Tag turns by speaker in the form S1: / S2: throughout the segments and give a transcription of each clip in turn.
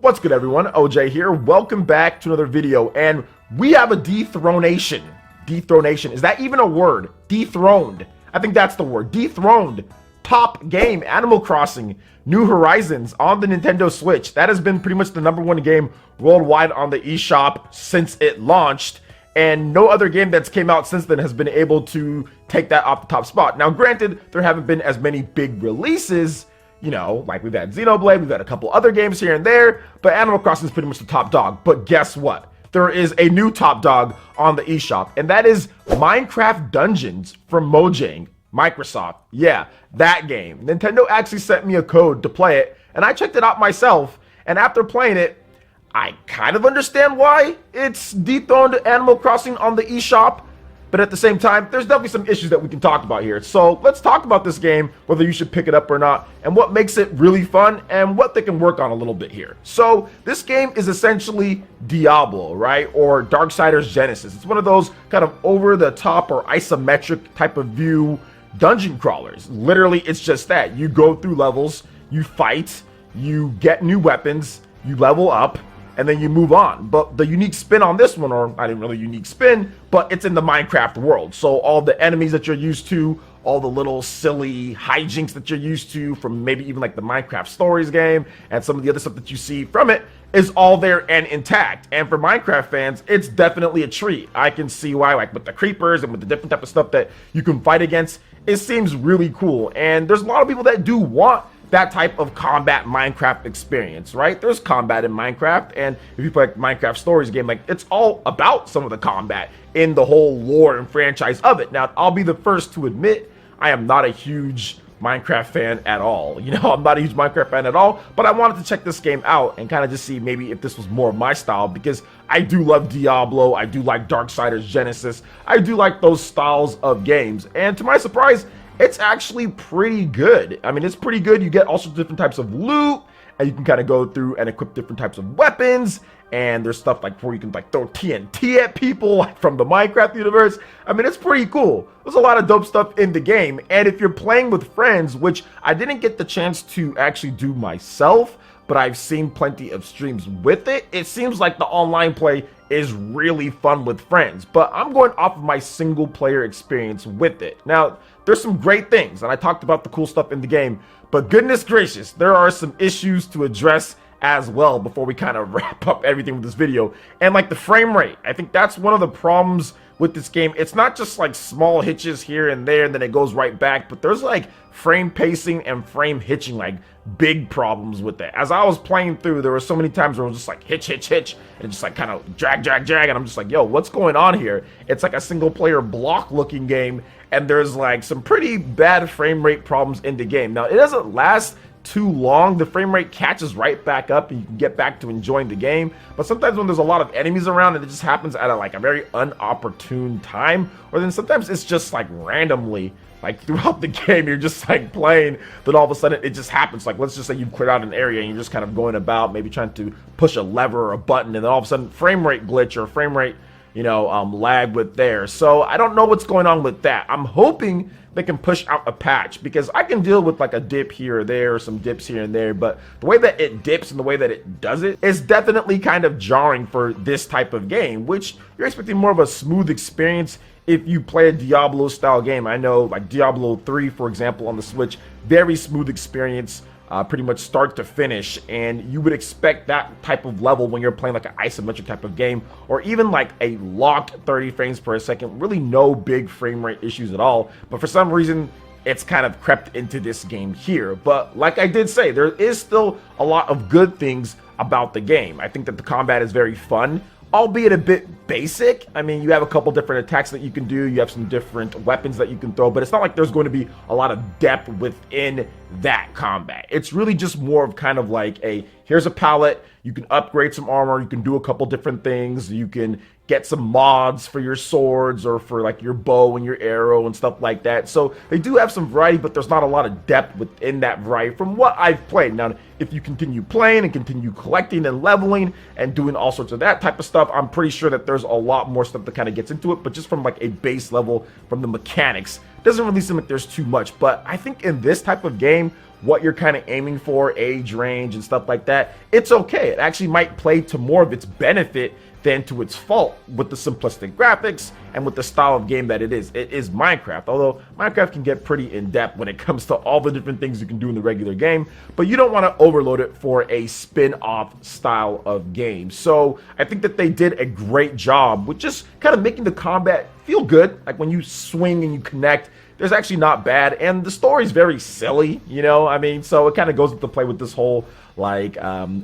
S1: What's good, everyone? OJ here. Welcome back to another video, and we have a dethronation. Dethronation. Is that even a word? Dethroned. I think that's the word. Dethroned. Top game, Animal Crossing, New Horizons on the Nintendo Switch. That has been pretty much the #1 game worldwide on the eShop since it launched, and no other game that's came out since then has been able to take that off the top spot. Now, granted, there haven't been as many big releases. You know, like we've had Xenoblade, we've had a couple other games here and there, but Animal Crossing is pretty much the top dog. But guess what? There is a new top dog on the eShop, and that is Minecraft Dungeons from Mojang, Microsoft. Yeah, that game. Nintendo actually sent me a code to play it, and I checked it out myself, and after playing it, I kind of understand why it's dethroned Animal Crossing on the eShop. But at the same time, there's definitely some issues that we can talk about here. So let's talk about this game, whether you should pick it up or not, and what makes it really fun, and what they can work on a little bit here. So this game is essentially Diablo, right? Or Darksiders Genesis. It's one of those kind of over-the-top or isometric type of view dungeon crawlers. Literally, it's just that. You go through levels, you fight, you get new weapons, you level up, and then you move on. But the unique spin on this one, or not even really unique spin, but it's in the Minecraft world. So all the enemies that you're used to, all the little silly hijinks that you're used to from maybe even like the Minecraft Stories game and some of the other stuff that you see from it is all there and intact. And for Minecraft fans, it's definitely a treat. I can see why, like with the creepers and with the different type of stuff that you can fight against, it seems really cool. And there's a lot of people that do want that type of combat Minecraft experience, right? There's combat in Minecraft, and if you play like Minecraft Stories game, like it's all about some of the combat in the whole lore and franchise of it. Now, I'll be the first to admit I am not a huge Minecraft fan at all. You know, I'm not a huge Minecraft fan at all, but I wanted to check this game out and kind of just see maybe if this was more of my style, because I do love Diablo, I do like Darksiders Genesis, I do like those styles of games, and to my surprise, it's actually pretty good. I mean, it's pretty good. You get all sorts of different types of loot, and you can kind of go through and equip different types of weapons, and there's stuff like where you can like throw TNT at people like from the Minecraft universe. I mean, it's pretty cool. There's a lot of dope stuff in the game, and if you're playing with friends, which I didn't get the chance to actually do myself, but I've seen plenty of streams with it, it seems like the online play is really fun with friends. But I'm going off of my single player experience with it. Now, there's some great things, and I talked about the cool stuff in the game, but goodness gracious, there are some issues to address as well before we kind of wrap up everything with this video. And like the frame rate, I think that's one of the problems with this game. It's not just like small hitches here and there and then it goes right back, but there's like frame pacing and frame hitching, like big problems with that. As I was playing through, there were so many times where it was just like hitch, and just like kind of drag, and I'm just like, yo, what's going on here? It's like a single player block looking game, and there's like some pretty bad frame rate problems in the game. Now, it doesn't last too long. The frame rate catches right back up and you can get back to enjoying the game, but sometimes when there's a lot of enemies around and it just happens at like a very unopportune time, or then sometimes it's just like randomly, like throughout the game you're just like playing, then all of a sudden it just happens. Like, let's just say you've cleared out an area and you're just kind of going about maybe trying to push a lever or a button, and then all of a sudden frame rate glitch or frame rate, you know, lag with there. So I don't know what's going on with that. I'm hoping they can push out a patch, because I can deal with like a dip here or there, or some dips here and there, but the way that it dips and the way that it does it is definitely kind of jarring for this type of game, which you're expecting more of a smooth experience if you play a Diablo style game. I know like Diablo 3, for example, on the Switch, very smooth experience, pretty much start to finish, and you would expect that type of level when you're playing like an isometric type of game, or even like a locked 30 frames per second, really no big frame rate issues at all. But for some reason, it's kind of crept into this game here. But like I did say, there is still a lot of good things about the game. I think that the combat is very fun, albeit a bit basic. I mean, you have a couple different attacks that you can do, you have some different weapons that you can throw, but it's not like there's going to be a lot of depth within that combat. It's really just more of kind of like a, here's a palette, you can upgrade some armor, you can do a couple different things, you can get some mods for your swords or for like your bow and your arrow and stuff like that. So they do have some variety, but there's not a lot of depth within that variety from what I've played. Now, if you continue playing and continue collecting and leveling and doing all sorts of that type of stuff, I'm pretty sure that there's a lot more stuff that kind of gets into it. But just from like a base level, from the mechanics, doesn't really seem like there's too much. But I think in this type of game, what you're kind of aiming for, age range and stuff like that, it's okay. It actually might play to more of its benefit than to its fault with the simplistic graphics and with the style of game that it is. It is Minecraft, although Minecraft can get pretty in-depth when it comes to all the different things you can do in the regular game, but you don't want to overload it for a spin-off style of game. So I think that they did a great job with just kind of making the combat feel good. Like when you swing and you connect, there's actually not bad, and the story's very silly, you know, I mean, so it kind of goes into play with this whole like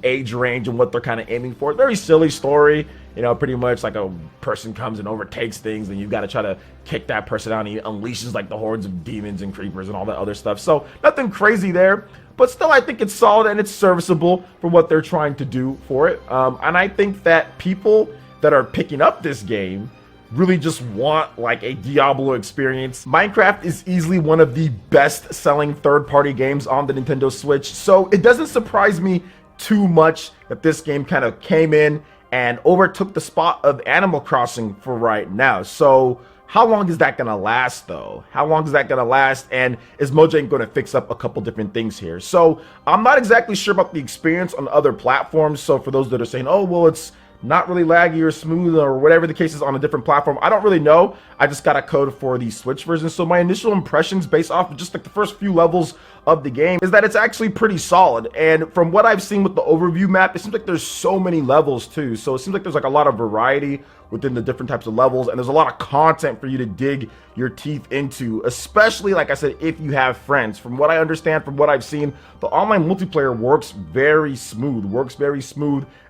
S1: age range and what they're kind of aiming for. Very silly story, you know, pretty much like a person comes and overtakes things, and you've got to try to kick that person out, and he unleashes like the hordes of demons and creepers and all that other stuff. So nothing crazy there, but still I think it's solid and it's serviceable for what they're trying to do for it. And I think that people that are picking up this game really just want like a Diablo experience. Minecraft is easily one of the best selling third-party games on the Nintendo Switch, so it doesn't surprise me too much that this game kind of came in and overtook the spot of Animal Crossing for right now. So how long is that gonna last though? How long is that gonna last? And is Mojang gonna fix up a couple different things here? So I'm not exactly sure about the experience on other platforms. So for those that are saying, oh, well, it's not really laggy or smooth or whatever the case is on a different platform, I don't really know. I just got a code for the Switch version. So my initial impressions based off of just like the first few levels of the game is that it's actually pretty solid. And from what I've seen with the overview map, it seems like there's so many levels too. So it seems like there's like a lot of variety within the different types of levels, and there's a lot of content for you to dig your teeth into, especially like I said, if you have friends. From what I understand, from what I've seen, the online multiplayer works very smooth,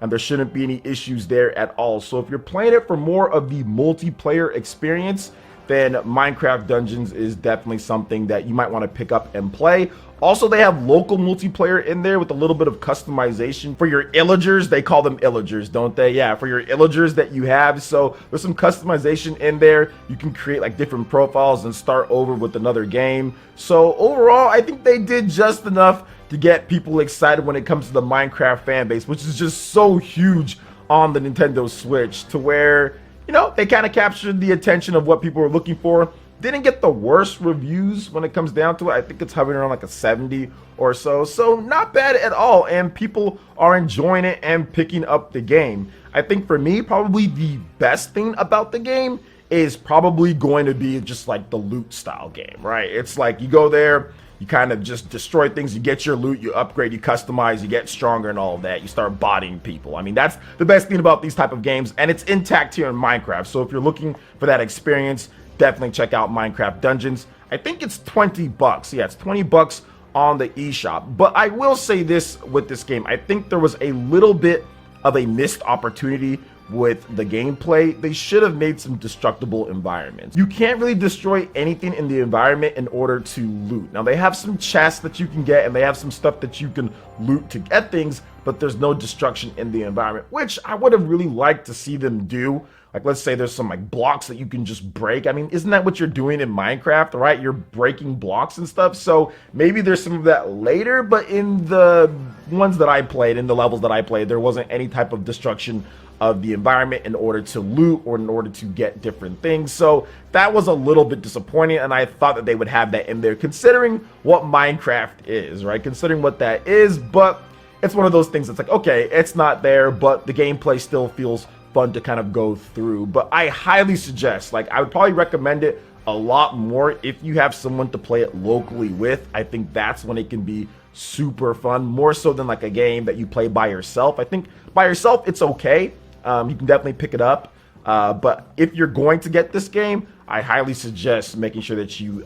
S1: and there shouldn't be any issues there at all. So if you're playing it for more of the multiplayer experience, then Minecraft Dungeons is definitely something that you might want to pick up and play. Also, they have local multiplayer in there with a little bit of customization for your illagers. They call them illagers, don't they? Yeah, for your illagers that you have. So there's some customization in there. You can create like different profiles and start over with another game. So overall, I think they did just enough to get people excited when it comes to the Minecraft fan base, which is just so huge on the Nintendo Switch, to where, you know, they kind of captured the attention of what people were looking for. Didn't get the worst reviews when it comes down to it. I think it's hovering around like a 70 or so. So not bad at all. And people are enjoying it and picking up the game. I think for me, probably the best thing about the game is probably going to be just like the loot style game, right? It's like you go there, you kind of just destroy things, you get your loot, you upgrade, you customize, you get stronger and all of that. You start botting people. I mean, that's the best thing about these type of games, and it's intact here in Minecraft. So if you're looking for that experience, definitely check out Minecraft Dungeons. I think it's 20 bucks. Yeah, it's 20 bucks on the eShop. But I will say this with this game. I think there was a little bit of a missed opportunity with the gameplay. They should have made some destructible environments. You can't really destroy anything in the environment in order to loot. Now, they have some chests that you can get, and they have some stuff that you can loot to get things, but there's no destruction in the environment, which I would have really liked to see them do. Like, let's say there's some like blocks that you can just break. I mean, isn't that what you're doing in Minecraft, right? You're breaking blocks and stuff. So maybe there's some of that later, but in the ones that I played, in the levels that I played, there wasn't any type of destruction of the environment in order to loot or in order to get different things. So that was a little bit disappointing, and I thought that they would have that in there, considering what Minecraft is, right? Considering what that is, but it's one of those things that's like, okay, it's not there, but the gameplay still feels fun to kind of go through. But I highly suggest, like, I would probably recommend it a lot more if you have someone to play it locally with. I think that's when it can be super fun, more so than like a game that you play by yourself. I think by yourself it's okay. You can definitely pick it up, but if you're going to get this game, I highly suggest making sure that you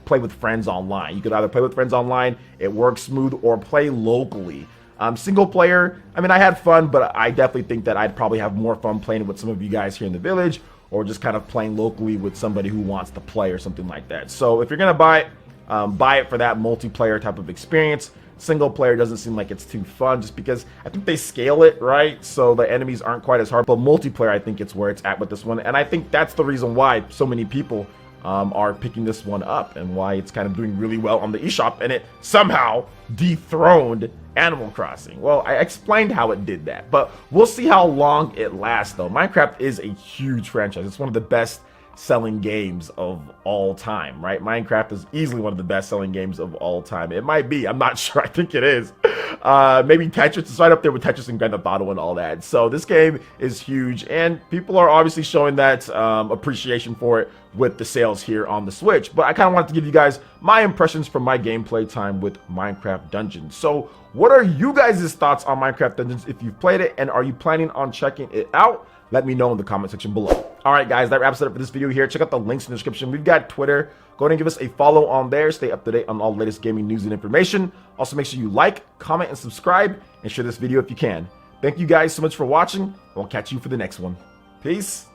S1: play with friends online. You could either play with friends online, it works smooth, or play locally. Single player, I mean, I had fun, but I definitely think that I'd probably have more fun playing with some of you guys here in the village, or just kind of playing locally with somebody who wants to play or something like that. So if you're gonna buy it for that multiplayer type of experience. Single player doesn't seem like it's too fun, just because I think they scale it, right? So the enemies aren't quite as hard, but multiplayer, I think it's where it's at with this one. And I think that's the reason why so many people are picking this one up, and why it's kind of doing really well on the eShop, and it somehow dethroned Animal Crossing. Well, I explained how it did that, but we'll see how long it lasts though. Minecraft is a huge franchise. It's one of the best selling games of all time, right? Minecraft is easily one of the best selling games of all time. It might be, I'm not sure. I think it is. Maybe Tetris is right up there with Tetris and Grand Theft Auto and all that. So this game is huge, and people are obviously showing that appreciation for it with the sales here on the Switch. But I kind of wanted to give you guys my impressions from my gameplay time with Minecraft Dungeons. So what are you guys' thoughts on Minecraft Dungeons if you've played it, and are you planning on checking it out? Let me know in the comment section below. All right, guys, that wraps it up for this video here. Check out the links in the description. We've got Twitter. Go ahead and give us a follow on there. Stay up to date on all the latest gaming news and information. Also, make sure you like, comment, and subscribe, and share this video if you can. Thank you guys so much for watching, and we'll catch you for the next one. Peace.